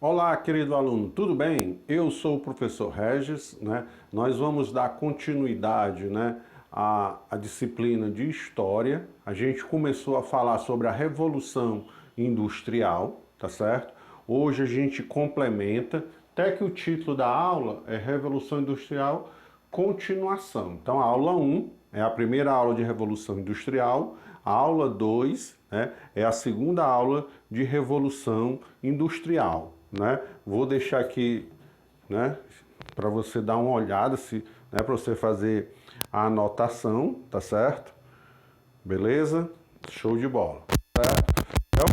Olá, querido aluno, tudo bem? Eu sou o professor Regis, né? Nós vamos dar continuidade, né, à disciplina de História. A gente começou a falar sobre a Revolução Industrial, tá certo? Hoje a gente complementa, até que o título da aula é Revolução Industrial Continuação. Então, a aula 1 é a primeira aula de Revolução Industrial, a aula 2, né, é a segunda aula de Revolução Industrial. Né? Vou deixar aqui, né, para você dar uma olhada, né, para você fazer a anotação, tá certo? Beleza? Show de bola. Certo? Então,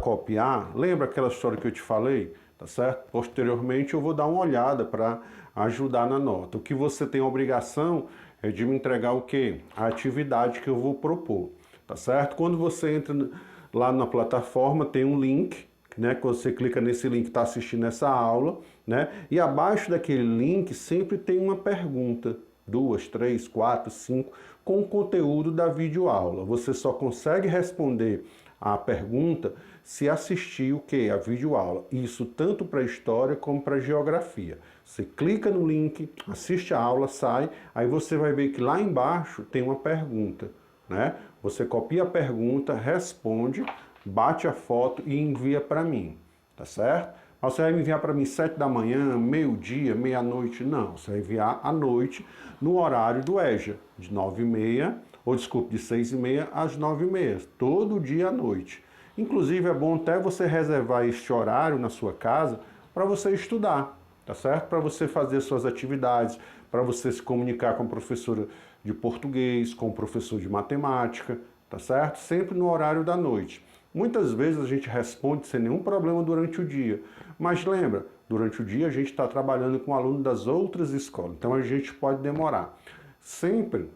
copiar, lembra aquela história que eu te falei, tá certo? Posteriormente eu vou dar uma olhada para ajudar na nota. O que você tem a obrigação é de me entregar o quê? A atividade que eu vou propor, tá certo? Quando você entra lá na plataforma, tem um link, né? Quando você clica nesse link, está assistindo essa aula, né? E abaixo daquele link sempre tem uma pergunta, 2, 3, 4, 5, com o conteúdo da videoaula. Você só consegue responder a pergunta se assistir o que? A videoaula. Isso tanto para História como para Geografia. Você clica no link, assiste a aula, sai, aí você vai ver que lá embaixo tem uma pergunta, né? Você copia a pergunta, responde, bate a foto e envia para mim, tá certo? Mas você vai enviar para mim 7 da manhã, meio-dia, meia-noite? Não, você vai enviar à noite, no horário do EJA, de 9h30, ou desculpe, de 6h30 às 9h30, todo dia à noite. Inclusive é bom até você reservar este horário na sua casa para você estudar, tá certo? Para você fazer suas atividades, para você se comunicar com a professora de português, com o professor de matemática, tá certo? Sempre no horário da noite. Muitas vezes a gente responde sem nenhum problema durante o dia, mas lembra, durante o dia a gente está trabalhando com aluno das outras escolas, então a gente pode demorar. Sempre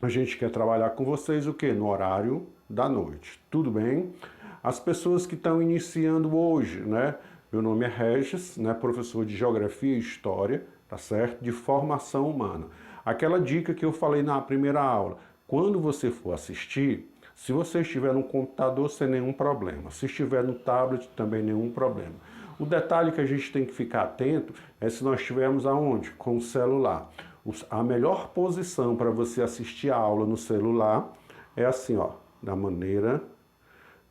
a gente quer trabalhar com vocês o quê? No horário da noite, tudo bem? As pessoas que estão iniciando hoje, né? Meu nome é Regis, né? Professor de Geografia e História, tá certo? De formação humana. Aquela dica que eu falei na primeira aula, quando você for assistir, se você estiver no computador, sem nenhum problema. Se estiver no tablet, também nenhum problema. O detalhe que a gente tem que ficar atento é se nós estivermos aonde? Com o celular. A melhor posição para você assistir a aula no celular é assim, ó, da maneira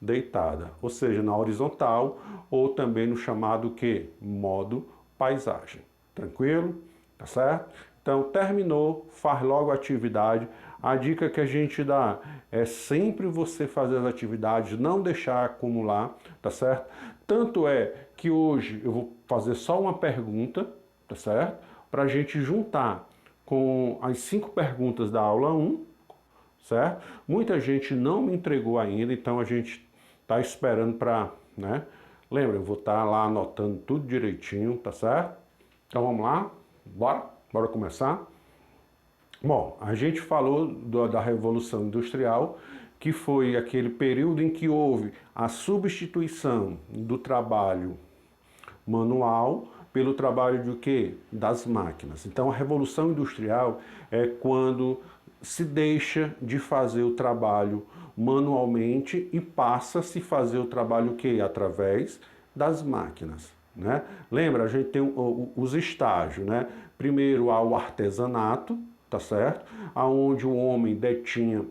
deitada, ou seja, na horizontal ou também no chamado que? Modo paisagem. Tranquilo? Tá certo? Então, terminou, faz logo a atividade. A dica que a gente dá é sempre você fazer as atividades, não deixar acumular, tá certo? Tanto é que hoje eu vou fazer só uma pergunta, tá certo? Para a gente juntar com as 5 perguntas da aula 1, certo? Muita gente não me entregou ainda, então a gente está esperando para, né? Lembra, eu vou estar lá anotando tudo direitinho, tá certo? Então vamos lá, bora começar? Bom, a gente falou da Revolução Industrial, que foi aquele período em que houve a substituição do trabalho manual pelo trabalho de quê? Das máquinas. Então a Revolução Industrial é quando se deixa de fazer o trabalho manualmente e passa a se fazer o trabalho o quê? Através das máquinas. Né? Lembra, a gente tem os estágios, né? Primeiro há o artesanato, tá certo? Aonde o homem detinha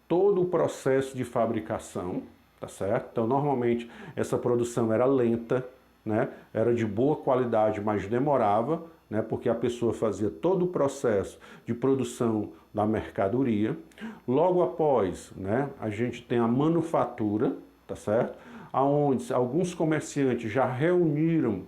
todo o processo de fabricação, tá certo? Então normalmente essa produção era lenta, né? Era de boa qualidade, mas demorava, né? Porque a pessoa fazia todo o processo de produção da mercadoria. Logo após, né, a gente tem a manufatura, tá certo? Aonde alguns comerciantes já reuniram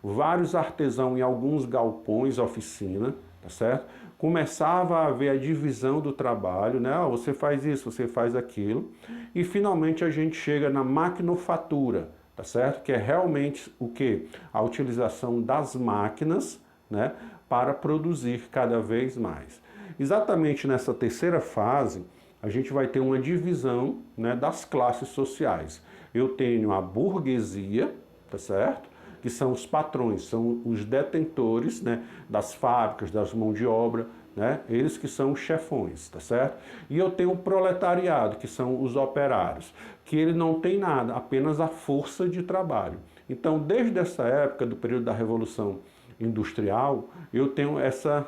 vários artesãos em alguns galpões, oficina, tá certo? Começava a haver a divisão do trabalho, né? Oh, você faz isso, você faz aquilo. E finalmente a gente chega na maquinofatura, tá certo? Que é realmente o que? A utilização das máquinas, né, para produzir cada vez mais. Exatamente nessa terceira fase, a gente vai ter uma divisão, né, das classes sociais. Eu tenho a burguesia, tá certo? Que são os patrões, são os detentores, né, das fábricas, das mãos de obra, né? Eles que são os chefões, tá certo? E eu tenho o proletariado, que são os operários, que ele não tem nada, apenas a força de trabalho. Então, desde essa época, do período da Revolução Industrial, eu tenho essa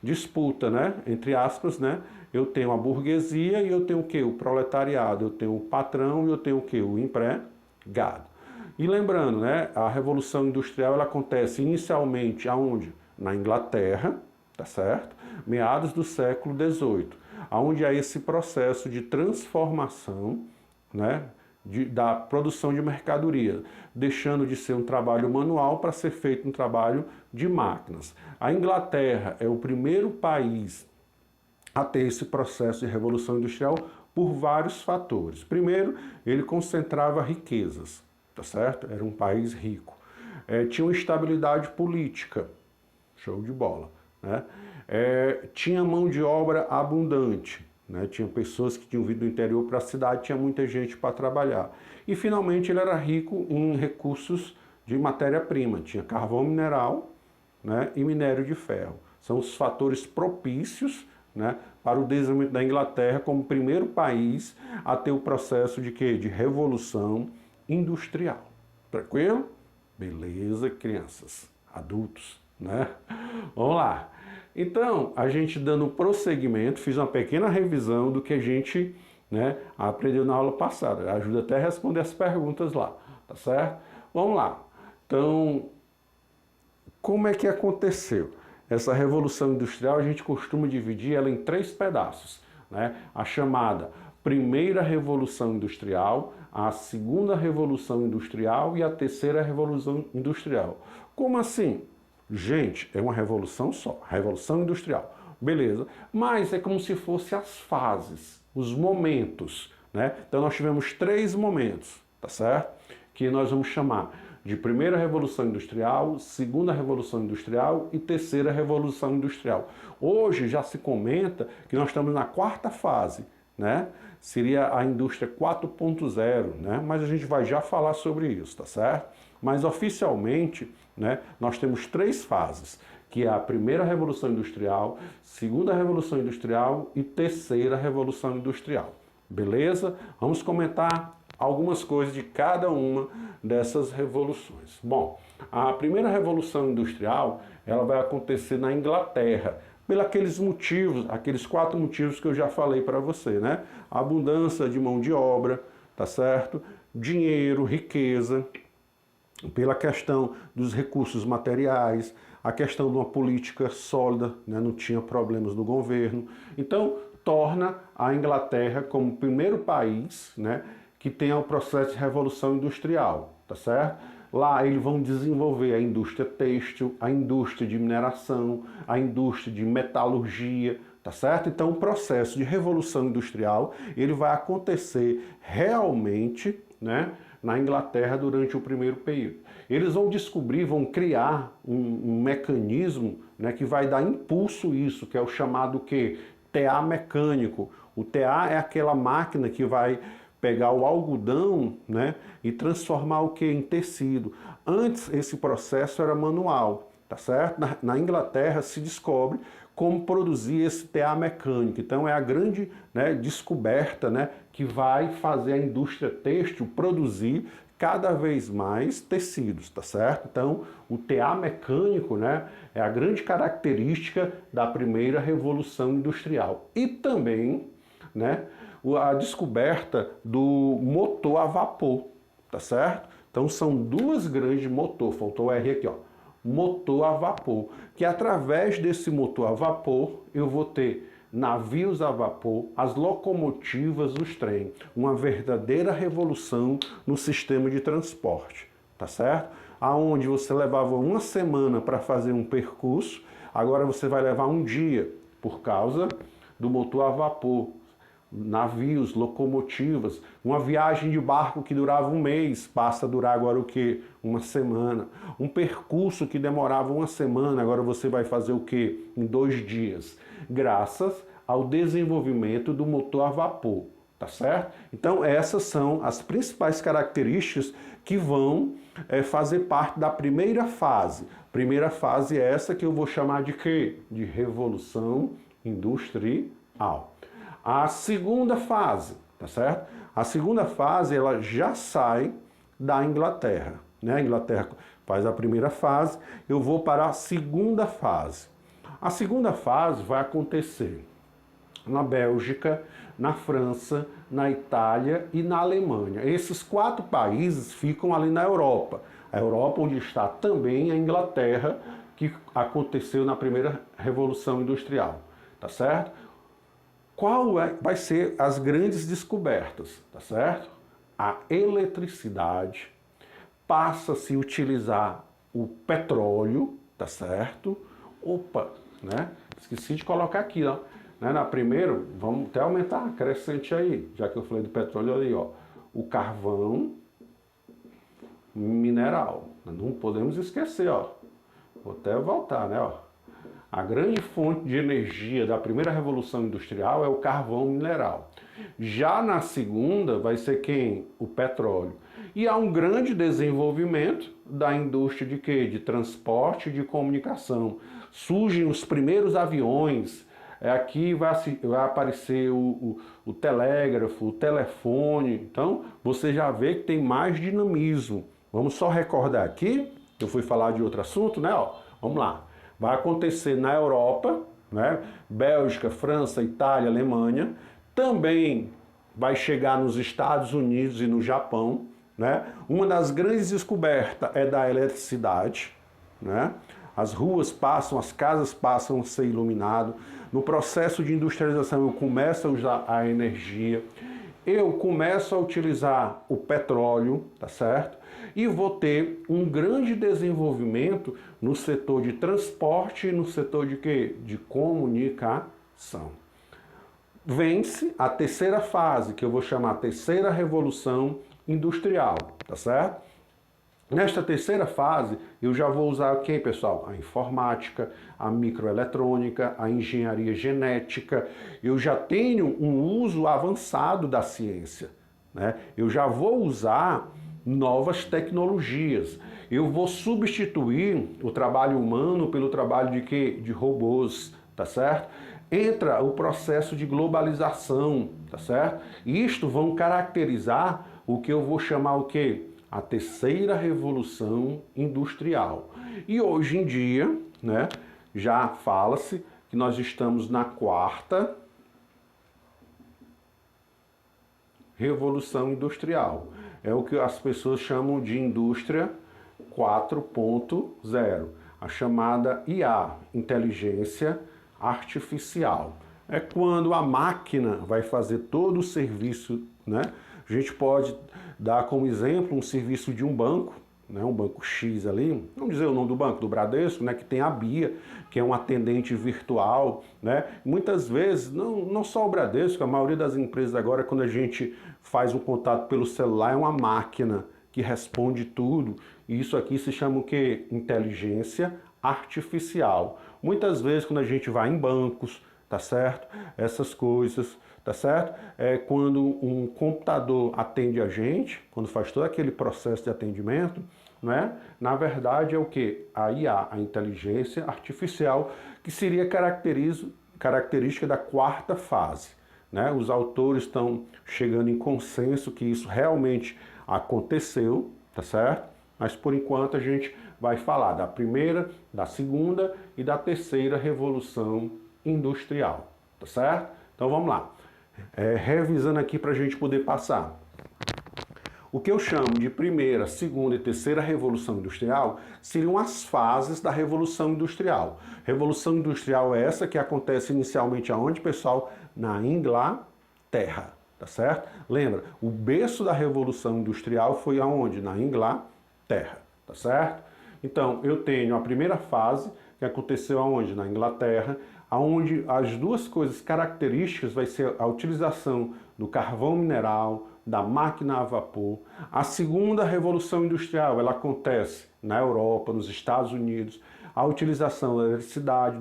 disputa, né? Entre aspas, né? Eu tenho a burguesia e eu tenho o quê? O proletariado, eu tenho o patrão e eu tenho o quê? O empregado. E lembrando, né? A Revolução Industrial ela acontece inicialmente aonde? Na Inglaterra, tá certo? Meados do século XVIII, aonde há esse processo de transformação, né? Da produção de mercadoria, deixando de ser um trabalho manual para ser feito um trabalho de máquinas. A Inglaterra é o primeiro país a ter esse processo de revolução industrial por vários fatores. Primeiro, ele concentrava riquezas, tá certo? Era um país rico. Tinha uma estabilidade política, show de bola, né? Tinha mão de obra abundante, né? Tinha pessoas que tinham vindo do interior para a cidade, tinha muita gente para trabalhar. E finalmente ele era rico em recursos de matéria-prima, tinha carvão mineral, né? E minério de ferro. São os fatores propícios, né, para o desenvolvimento da Inglaterra como primeiro país a ter o processo de quê? De revolução industrial. Tranquilo? Beleza, crianças, adultos, né? Vamos lá. Então, a gente dando prosseguimento, fiz uma pequena revisão do que a gente, né, aprendeu na aula passada. Ajuda até a responder as perguntas lá, tá certo? Vamos lá. Então, como é que aconteceu? Essa Revolução Industrial a gente costuma dividir ela em 3 pedaços, né? A chamada Primeira Revolução Industrial, a Segunda Revolução Industrial e a Terceira Revolução Industrial. Como assim? Gente, é uma revolução só, Revolução Industrial. Beleza, mas é como se fossem as fases, os momentos, né? Então nós tivemos 3 momentos, tá certo? Que nós vamos chamar de Primeira Revolução Industrial, Segunda Revolução Industrial e Terceira Revolução Industrial. Hoje já se comenta que nós estamos na 4ª fase, né? Seria a indústria 4.0, né? Mas a gente vai já falar sobre isso, tá certo? Mas oficialmente, né, nós temos 3 fases, que é a Primeira Revolução Industrial, Segunda Revolução Industrial e Terceira Revolução Industrial. Beleza? Vamos comentar algumas coisas de cada uma dessas revoluções. Bom, a primeira revolução industrial, ela vai acontecer na Inglaterra, pelos aqueles motivos, aqueles 4 motivos que eu já falei para você, né? A abundância de mão de obra, tá certo? Dinheiro, riqueza, pela questão dos recursos materiais, a questão de uma política sólida, né? Não tinha problemas do governo. Então, torna a Inglaterra como o primeiro país, né, que tenha o processo de revolução industrial, tá certo? Lá eles vão desenvolver a indústria têxtil, a indústria de mineração, a indústria de metalurgia, tá certo? Então o processo de revolução industrial, ele vai acontecer realmente, né, na Inglaterra durante o primeiro período. Eles vão descobrir, vão criar um mecanismo, né, que vai dar impulso a isso, que é o chamado que TA mecânico. O TA é aquela máquina que vai pegar o algodão, né, e transformar o que em tecido. Antes esse processo era manual, tá certo? Na Inglaterra se descobre como produzir esse TA mecânico. Então é a grande, né, descoberta, né, que vai fazer a indústria têxtil produzir cada vez mais tecidos, tá certo? Então o TA mecânico, né, é a grande característica da primeira revolução industrial. E também, né, a descoberta do motor a vapor, tá certo? Então são 2 grandes motores, faltou o R aqui, ó, motor a vapor, que através desse motor a vapor eu vou ter navios a vapor, as locomotivas, os trens, uma verdadeira revolução no sistema de transporte, tá certo? Aonde você levava uma semana para fazer um percurso, agora você vai levar um dia, por causa do motor a vapor. Navios, locomotivas, uma viagem de barco que durava um mês, passa a durar agora o quê? Uma semana. Um percurso que demorava uma semana, agora você vai fazer o quê? Em 2 dias. Graças ao desenvolvimento do motor a vapor, tá certo? Então essas são as principais características que vão fazer parte da primeira fase. Primeira fase é essa que eu vou chamar de quê? De Revolução Industrial. A segunda fase, tá certo? A segunda fase, ela já sai da Inglaterra, né? A Inglaterra faz a primeira fase, eu vou para a segunda fase. A segunda fase vai acontecer na Bélgica, na França, na Itália e na Alemanha. Esses 4 países ficam ali na Europa. A Europa, onde está também a Inglaterra, que aconteceu na primeira Revolução Industrial, tá certo? Qual vai ser as grandes descobertas, tá certo? A eletricidade, passa a se utilizar o petróleo, tá certo? Opa, né? Esqueci de colocar aqui, ó. Né? Na primeira, vamos até aumentar a crescente aí, já que eu falei do petróleo ali, ó. O carvão mineral. Não podemos esquecer, ó. Vou até voltar, né, ó. A grande fonte de energia da primeira revolução industrial é o carvão mineral. Já na segunda vai ser quem? O petróleo. E há um grande desenvolvimento da indústria de quê? De transporte e de comunicação. Surgem os primeiros aviões. Aqui vai aparecer o telégrafo, o telefone. Então, você já vê que tem mais dinamismo. Vamos só recordar aqui, eu fui falar de outro assunto, né? Ó, vamos lá. Vai acontecer na Europa, né? Bélgica, França, Itália, Alemanha. Também vai chegar nos Estados Unidos e no Japão, né? Uma das grandes descobertas é da eletricidade, né? As ruas passam, as casas passam a ser iluminadas. No processo de industrialização eu começo a usar a energia. Eu começo a utilizar o petróleo, tá certo? E vou ter um grande desenvolvimento no setor de transporte e no setor de quê? De comunicação. Vence a terceira fase, que eu vou chamar a terceira revolução industrial, tá certo? Nesta terceira fase, eu já vou usar o quê, pessoal? A informática, a microeletrônica, a engenharia genética. Eu já tenho um uso avançado da ciência, né? Eu já vou usar novas tecnologias. Eu vou substituir o trabalho humano pelo trabalho de quê? De robôs, tá certo? Entra o processo de globalização, tá certo? Isto vão caracterizar o que eu vou chamar o quê? A terceira revolução industrial. E hoje em dia, né, já fala-se que nós estamos na quarta revolução industrial. É o que as pessoas chamam de indústria 4.0, a chamada IA, inteligência artificial. É quando a máquina vai fazer todo o serviço, né? A gente pode dar como exemplo um serviço de um banco, né, um banco X ali, vamos dizer o nome do banco, do Bradesco, né, que tem a Bia, que é um atendente virtual, né? Muitas vezes, não só o Bradesco, a maioria das empresas agora, quando a gente faz um contato pelo celular, é uma máquina que responde tudo, e isso aqui se chama o quê? Inteligência artificial. Muitas vezes, quando a gente vai em bancos, tá certo? Essas coisas, tá certo? É quando um computador atende a gente, quando faz todo aquele processo de atendimento, né? Na verdade é o que? A IA, a inteligência artificial, que seria característica da quarta fase, né? Os autores estão chegando em consenso que isso realmente aconteceu, tá certo? Mas por enquanto a gente vai falar da primeira, da segunda e da terceira revolução industrial, tá certo? Então vamos lá. Revisando aqui para a gente poder passar. O que eu chamo de primeira, segunda e terceira revolução industrial seriam as fases da revolução industrial. Revolução industrial é essa que acontece inicialmente aonde, pessoal? Na Inglaterra, tá certo? Lembra, o berço da revolução industrial foi aonde? Na Inglaterra, tá certo? Então, eu tenho a primeira fase, que aconteceu aonde? Na Inglaterra, onde as duas coisas características vai ser a utilização do carvão mineral, da máquina a vapor. A segunda revolução industrial, ela acontece na Europa, nos Estados Unidos, a utilização da eletricidade,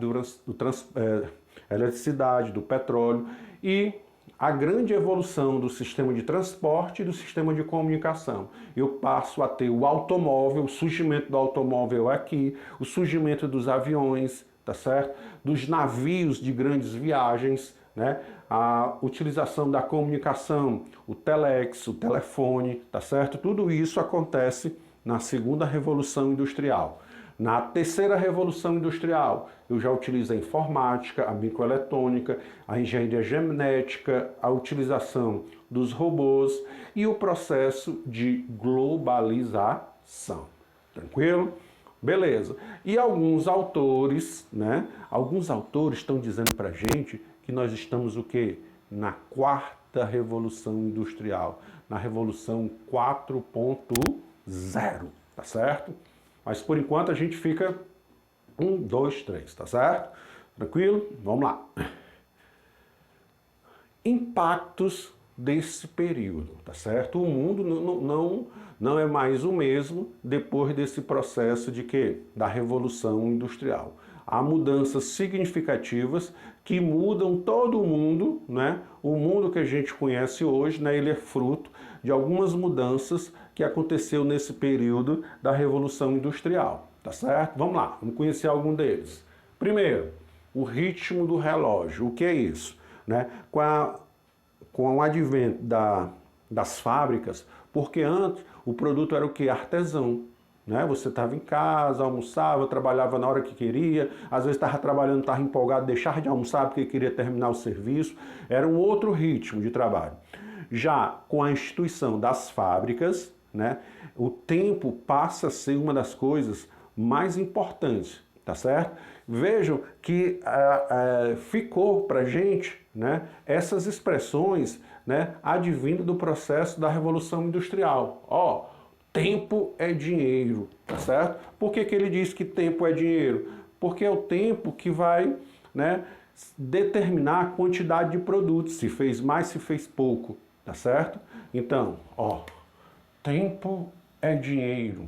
eletricidade, do petróleo, e a grande evolução do sistema de transporte e do sistema de comunicação. Eu passo a ter o automóvel, o surgimento do automóvel aqui, o surgimento dos aviões, tá certo? Dos navios de grandes viagens, né? A utilização da comunicação, o telex, o telefone, tá certo? Tudo isso acontece na segunda revolução industrial. Na terceira revolução industrial, eu já utilizo a informática, a microeletrônica, a engenharia genética, a utilização dos robôs e o processo de globalização. Tranquilo? Beleza. E alguns autores, né? Alguns autores estão dizendo pra gente que nós estamos o quê? Na quarta revolução industrial, na revolução 4.0, tá certo? Mas por enquanto a gente fica 1, 2, 3, tá certo? Tranquilo? Vamos lá. Impactos desse período, tá certo? O mundo não é mais o mesmo depois desse processo de quê? Da Revolução Industrial. Há mudanças significativas que mudam todo o mundo, né? O mundo que a gente conhece hoje, né? Ele é fruto de algumas mudanças que aconteceu nesse período da Revolução Industrial, tá certo? Vamos lá, vamos conhecer algum deles. Primeiro, o ritmo do relógio. O que é isso? Né? Com o advento das fábricas, porque antes o produto era o que? Artesão. Né? Você estava em casa, almoçava, trabalhava na hora que queria, às vezes estava trabalhando, estava empolgado, deixava de almoçar porque queria terminar o serviço. Era um outro ritmo de trabalho. Já com a instituição das fábricas, né, o tempo passa a ser uma das coisas mais importantes, tá certo? Vejam que ficou para a gente, né, essas expressões, né, advindo do processo da Revolução Industrial. Ó, tempo é dinheiro, tá certo? Por que ele diz que tempo é dinheiro? Porque é o tempo que vai, né, determinar a quantidade de produtos, se fez mais, se fez pouco, tá certo? Então, ó, tempo é dinheiro.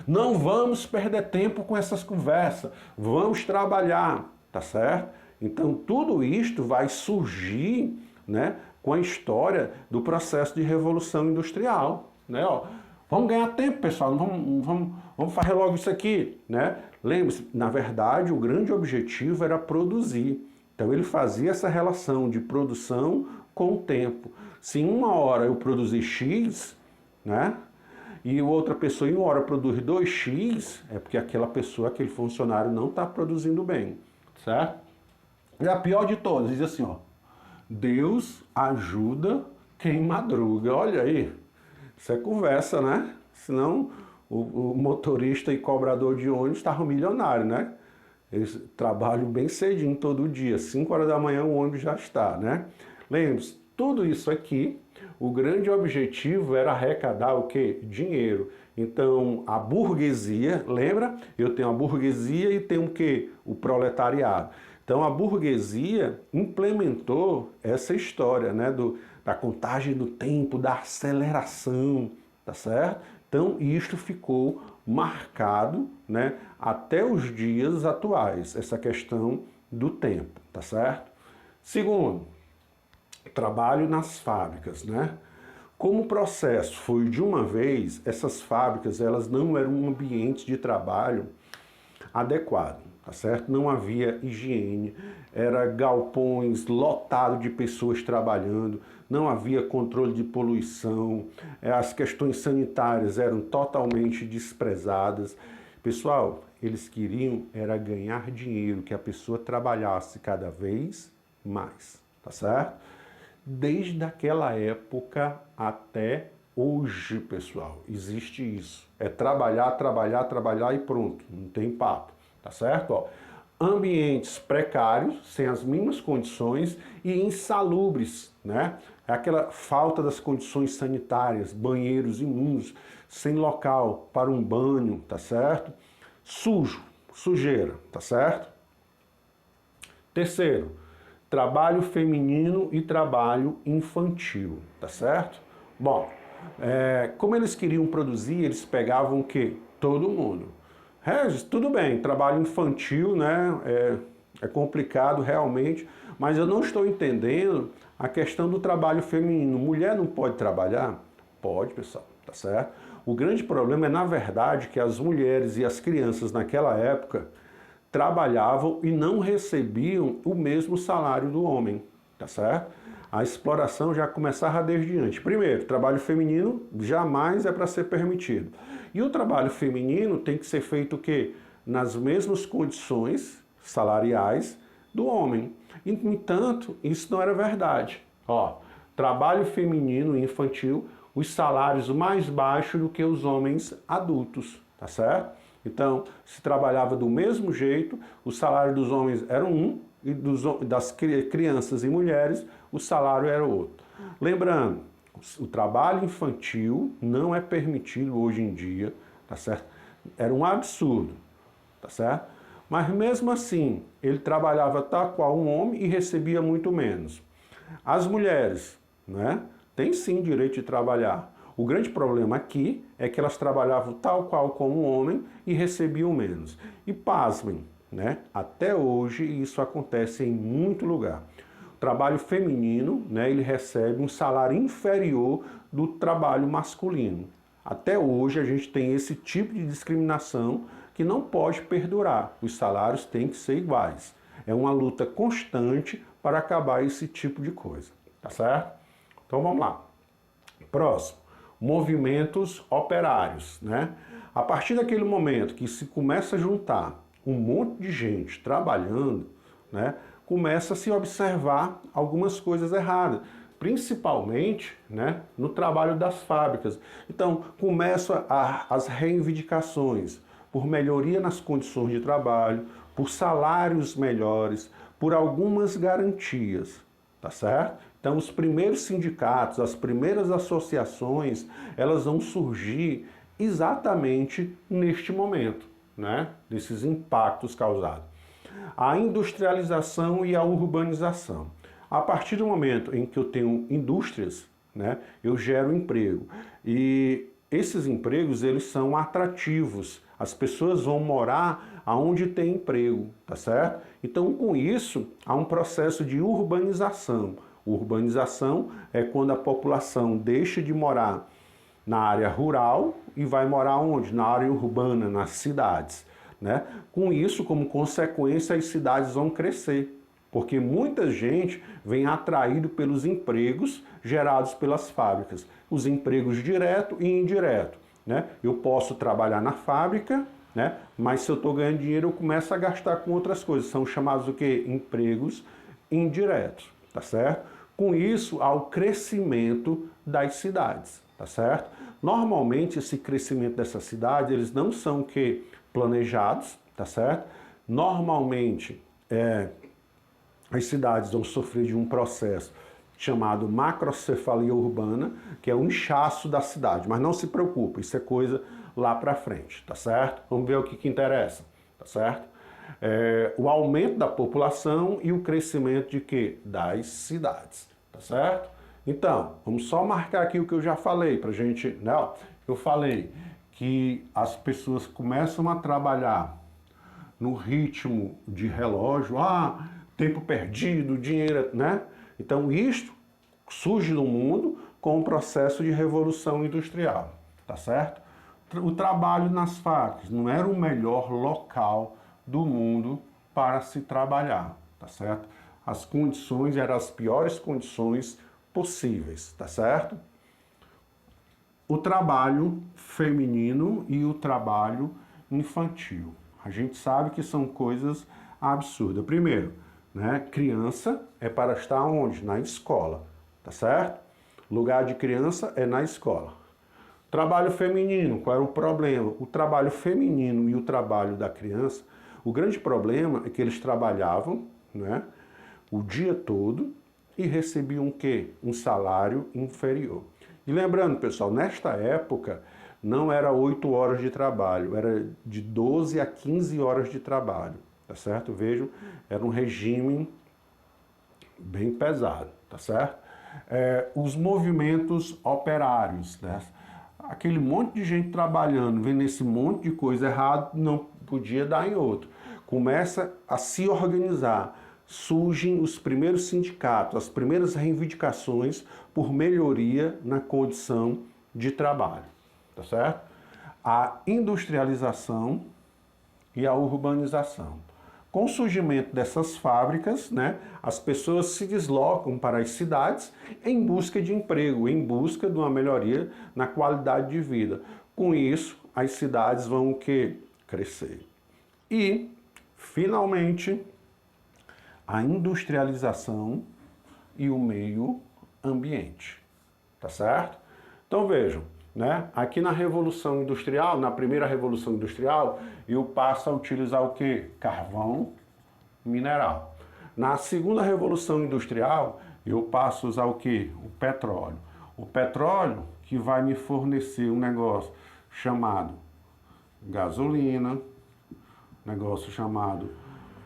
Não vamos perder tempo com essas conversas. Vamos trabalhar, tá certo? Então, tudo isto vai surgir, né, com a história do processo de revolução industrial, né? Ó, vamos ganhar tempo, pessoal. Vamos fazer logo isso aqui, né? Lembre-se, na verdade, o grande objetivo era produzir. Então, ele fazia essa relação de produção com o tempo. Se em uma hora eu produzir X, né? E outra pessoa em uma hora produz 2x, é porque aquela pessoa, aquele funcionário não está produzindo bem, certo? E a pior de todas, diz assim, ó, Deus ajuda quem madruga. Olha aí, isso é conversa, né? Senão o motorista e cobrador de ônibus estavam milionários, né? Eles trabalham bem cedinho todo dia, 5 horas da manhã o ônibus já está, né? Lembre-se, tudo isso aqui, o grande objetivo era arrecadar o quê? Dinheiro. Então, a burguesia, lembra? Eu tenho a burguesia e tenho o quê? O proletariado. Então, a burguesia implementou essa história, né? Da contagem do tempo, da aceleração, tá certo? Então, isto ficou marcado, né? Até os dias atuais, essa questão do tempo, tá certo? Segundo, trabalho nas fábricas, né? Como o processo foi de uma vez, essas fábricas elas não eram um ambiente de trabalho adequado, tá certo? Não havia higiene, era galpões lotados de pessoas trabalhando, não havia controle de poluição, as questões sanitárias eram totalmente desprezadas. Pessoal, eles queriam era ganhar dinheiro, que a pessoa trabalhasse cada vez mais, tá certo? Desde aquela época até hoje, pessoal, existe isso. É trabalhar, trabalhar, trabalhar e pronto, não tem papo, tá certo? Ó, ambientes precários, sem as mínimas condições e insalubres, né? É aquela falta das condições sanitárias, banheiros imundos, sem local para um banho, tá certo? Sujo, sujeira, tá certo? Terceiro, trabalho feminino e trabalho infantil, tá certo? Bom, como eles queriam produzir, eles pegavam o quê? Todo mundo. Regis, tudo bem, trabalho infantil, né? É complicado realmente, mas eu não estou entendendo a questão do trabalho feminino. Mulher não pode trabalhar? Pode, pessoal, tá certo? O grande problema é, na verdade, que as mulheres e as crianças naquela época trabalhavam e não recebiam o mesmo salário do homem, tá certo? A exploração já começava desde antes. Primeiro, trabalho feminino jamais é para ser permitido. E o trabalho feminino tem que ser feito o quê? Nas mesmas condições salariais do homem. No entanto, isso não era verdade. Ó, trabalho feminino e infantil, os salários mais baixos do que os homens adultos, tá certo? Então, se trabalhava do mesmo jeito, o salário dos homens era um e das crianças e mulheres o salário era outro. Lembrando, o trabalho infantil não é permitido hoje em dia, tá certo? Era um absurdo, tá certo? Mas mesmo assim, ele trabalhava tal qual um homem e recebia muito menos. As mulheres, né, têm sim direito de trabalhar. O grande problema aqui é que elas trabalhavam tal qual como um homem e recebiam menos. E pasmem, né, até hoje isso acontece em muito lugar. O trabalho feminino, né, ele recebe um salário inferior do trabalho masculino. Até hoje a gente tem esse tipo de discriminação que não pode perdurar. Os salários têm que ser iguais. É uma luta constante para acabar esse tipo de coisa, tá certo? Então vamos lá. Próximo, movimentos operários, né? A partir daquele momento que se começa a juntar um monte de gente trabalhando, né, começa a se observar algumas coisas erradas, principalmente, né, no trabalho das fábricas. Então, começam as reivindicações por melhoria nas condições de trabalho, por salários melhores, por algumas garantias, tá certo? Então, os primeiros sindicatos, as primeiras associações, elas vão surgir exatamente neste momento, né? Desses impactos causados. A industrialização e a urbanização. A partir do momento em que eu tenho indústrias, né, eu gero emprego. E esses empregos, eles são atrativos. As pessoas vão morar aonde tem emprego, tá certo? Então, com isso, há um processo de urbanização. Urbanização é quando a população deixa de morar na área rural e vai morar onde? Na área urbana, nas cidades, né? Com isso, como consequência, as cidades vão crescer, porque muita gente vem atraído pelos empregos gerados pelas fábricas, os empregos direto e indireto, né? Eu posso trabalhar na fábrica, né? Mas se eu estou ganhando dinheiro, eu começo a gastar com outras coisas, são chamados o quê? Empregos indiretos, tá certo? Com isso, há o crescimento das cidades, tá certo? Normalmente, esse crescimento dessas cidades, eles não são que planejados, tá certo? Normalmente, as cidades vão sofrer de um processo chamado macrocefalia urbana, que é o inchaço da cidade. Mas não se preocupe, isso é coisa lá para frente, tá certo? Vamos ver o que interessa, tá certo? O aumento da população e o crescimento de quê? Das cidades, tá certo? Então, vamos só marcar aqui o que eu já falei pra gente, né? Eu falei que as pessoas começam a trabalhar no ritmo de relógio, tempo perdido, dinheiro, né? Então, isto surge no mundo com o processo de revolução industrial, tá certo? O trabalho nas fábricas não era o melhor local do mundo para se trabalhar, tá certo? As condições eram as piores condições possíveis, tá certo? O trabalho feminino e o trabalho infantil. A gente sabe que são coisas absurdas. Primeiro, né, criança é para estar onde? Na escola, tá certo? Lugar de criança é na escola. Trabalho feminino, qual era o problema? O trabalho feminino e o trabalho da criança, o grande problema é que eles trabalhavam, né, o dia todo e recebiam o quê? Um salário inferior. E lembrando, pessoal, nesta época não era 8 horas de trabalho, era de 12 a 15 horas de trabalho, tá certo? Vejam, era um regime bem pesado, tá certo? Os movimentos operários, né? Aquele monte de gente trabalhando, vendo esse monte de coisa errada, não podia dar em outro. começa a se organizar, surgem os primeiros sindicatos, as primeiras reivindicações por melhoria na condição de trabalho, tá certo? A industrialização e a urbanização. Com o surgimento dessas fábricas, né, as pessoas se deslocam para as cidades em busca de emprego, em busca de uma melhoria na qualidade de vida. Com isso, as cidades vão o quê? Crescer. E, finalmente, a industrialização e o meio ambiente. Tá certo? Então vejam, né? Aqui na Revolução Industrial, na primeira Revolução Industrial, eu passo a utilizar o quê? Carvão mineral. Na segunda Revolução Industrial, eu passo a usar o quê? O petróleo. O petróleo que vai me fornecer um negócio chamado gasolina, negócio chamado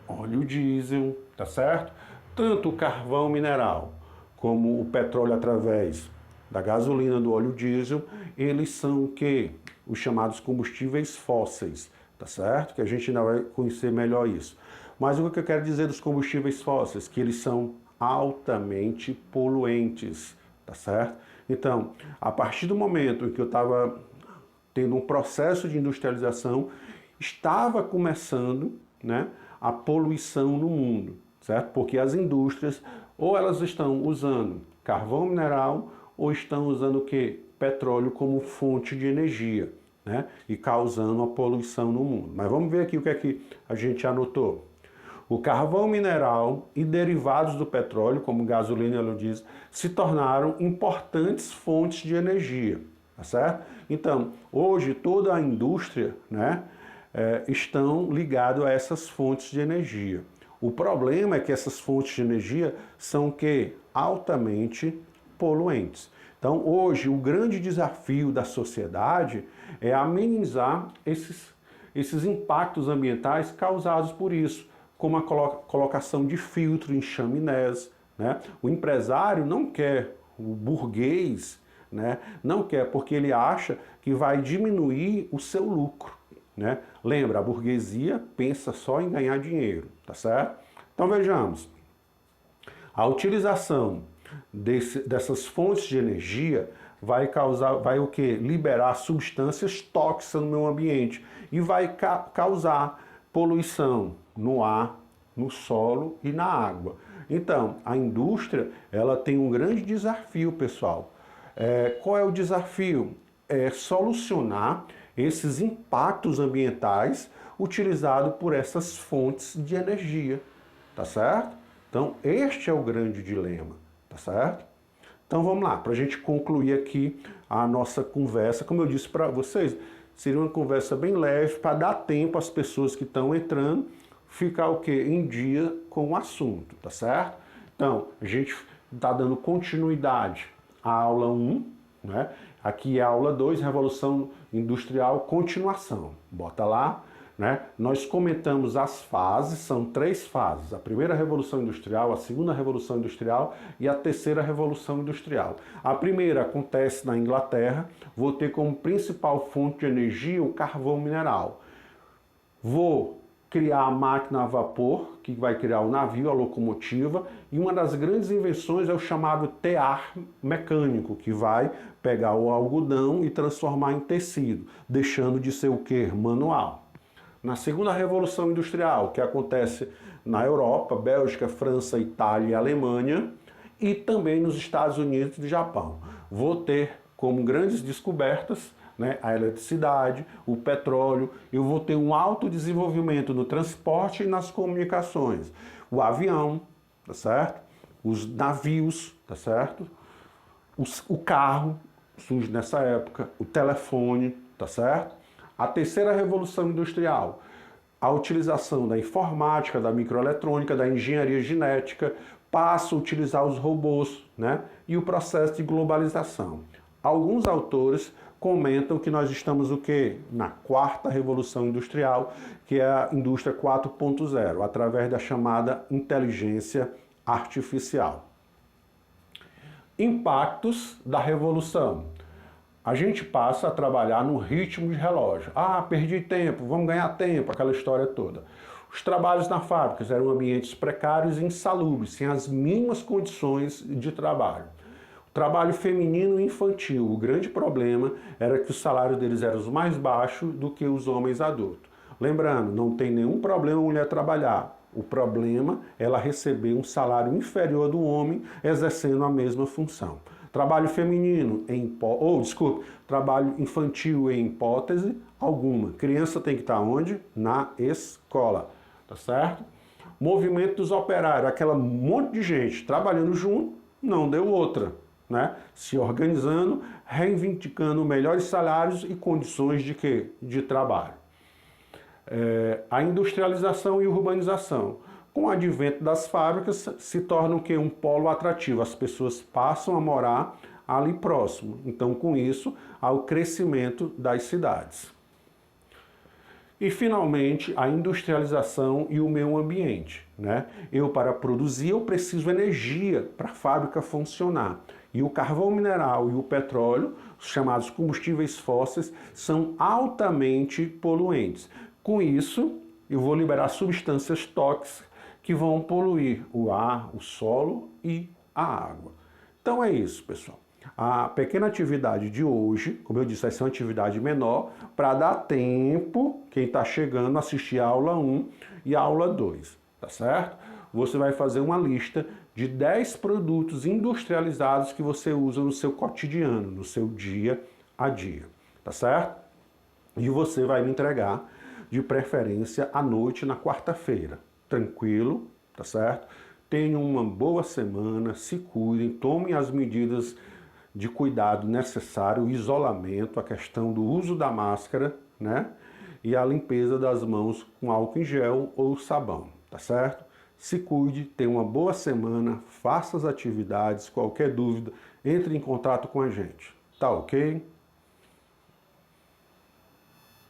óleo diesel, tá certo? Tanto o carvão mineral como o petróleo através da gasolina, do óleo diesel, eles são o quê? Os chamados combustíveis fósseis, tá certo? Que a gente ainda vai conhecer melhor isso. Mas o que eu quero dizer dos combustíveis fósseis? Que eles são altamente poluentes, tá certo? Então, a partir do momento em que eu estava tendo um processo de industrialização, estava começando, né, a poluição no mundo, certo? Porque as indústrias, ou elas estão usando carvão mineral, ou estão usando o quê? Petróleo como fonte de energia, né? E causando a poluição no mundo. Mas vamos ver aqui o que é que a gente anotou. O carvão mineral e derivados do petróleo, como gasolina e óleo diesel, se tornaram importantes fontes de energia, tá certo? Então, hoje toda a indústria, né, estão ligados a essas fontes de energia. O problema é que essas fontes de energia são que altamente poluentes. Então, hoje, o grande desafio da sociedade é amenizar esses impactos ambientais causados por isso, como a colocação de filtro em chaminés, né? O empresário não quer, o burguês, né, não quer, porque ele acha que vai diminuir o seu lucro, né? Lembra, a burguesia pensa só em ganhar dinheiro, tá certo? Então vejamos, a utilização dessas fontes de energia vai o quê? Liberar substâncias tóxicas no meio ambiente e vai causar poluição no ar, no solo e na água. Então, a indústria, ela tem um grande desafio, pessoal. Qual é o desafio? É solucionar esses impactos ambientais utilizados por essas fontes de energia, tá certo? Então, este é o grande dilema, tá certo? Então, vamos lá, para a gente concluir aqui a nossa conversa. Como eu disse para vocês, seria uma conversa bem leve, para dar tempo às pessoas que estão entrando ficar o quê? Em dia com o assunto, tá certo? Então, a gente está dando continuidade à aula 1, né? Aqui é a aula 2, Revolução Industrial, continuação. Bota lá, né? Nós comentamos as fases, são 3 fases. A primeira Revolução Industrial, a segunda Revolução Industrial e a terceira Revolução Industrial. A primeira acontece na Inglaterra, vou ter como principal fonte de energia o carvão mineral. Vou criar a máquina a vapor, que vai criar o navio, a locomotiva, e uma das grandes invenções é o chamado tear mecânico, que vai pegar o algodão e transformar em tecido, deixando de ser o quê? Manual. Na segunda Revolução Industrial, que acontece na Europa, Bélgica, França, Itália e Alemanha, e também nos Estados Unidos e Japão. Vou ter como grandes descobertas, né, a eletricidade, o petróleo, eu vou ter um alto desenvolvimento no transporte e nas comunicações. O avião, tá certo? Os navios, tá certo? O carro surge nessa época, o telefone, tá certo? A terceira Revolução Industrial, a utilização da informática, da microeletrônica, da engenharia genética, passa a utilizar os robôs, né? E o processo de globalização. Alguns autores comentam que nós estamos o quê? Na quarta Revolução Industrial, que é a indústria 4.0, através da chamada inteligência artificial. Impactos da Revolução. A gente passa a trabalhar no ritmo de relógio. Ah, perdi tempo, vamos ganhar tempo, aquela história toda. Os trabalhos na fábrica eram ambientes precários e insalubres, sem as mínimas condições de trabalho. O trabalho feminino e infantil, o grande problema era que o salário deles era mais baixo do que os homens adultos. Lembrando, não tem nenhum problema a mulher trabalhar. O problema é ela receber um salário inferior do homem exercendo a mesma função. Trabalho feminino, trabalho infantil em hipótese alguma. Criança tem que estar onde? Na escola, tá certo? Movimento dos operários, aquela monte de gente trabalhando junto, não deu outra, né? Se organizando, reivindicando melhores salários e condições de quê? De trabalho. A industrialização e urbanização. Com o advento das fábricas, se torna o quê? Um polo atrativo. As pessoas passam a morar ali próximo. Então, com isso, há o crescimento das cidades. E, finalmente, a industrialização e o meio ambiente, né? Para produzir, eu preciso energia para a fábrica funcionar. E o carvão mineral e o petróleo, os chamados combustíveis fósseis, são altamente poluentes. Com isso, eu vou liberar substâncias tóxicas que vão poluir o ar, o solo e a água. Então é isso, pessoal. A pequena atividade de hoje, como eu disse, vai ser uma atividade menor, para dar tempo, quem está chegando, assistir a aula 1 e a aula 2, tá certo? Você vai fazer uma lista de 10 produtos industrializados que você usa no seu cotidiano, no seu dia a dia, tá certo? E você vai me entregar, de preferência, à noite, na quarta-feira. Tranquilo, tá certo? Tenham uma boa semana, se cuidem, tomem as medidas de cuidado necessário, o isolamento, a questão do uso da máscara, né? E a limpeza das mãos com álcool em gel ou sabão, tá certo? Se cuide, tenha uma boa semana, faça as atividades, qualquer dúvida, entre em contato com a gente, tá ok?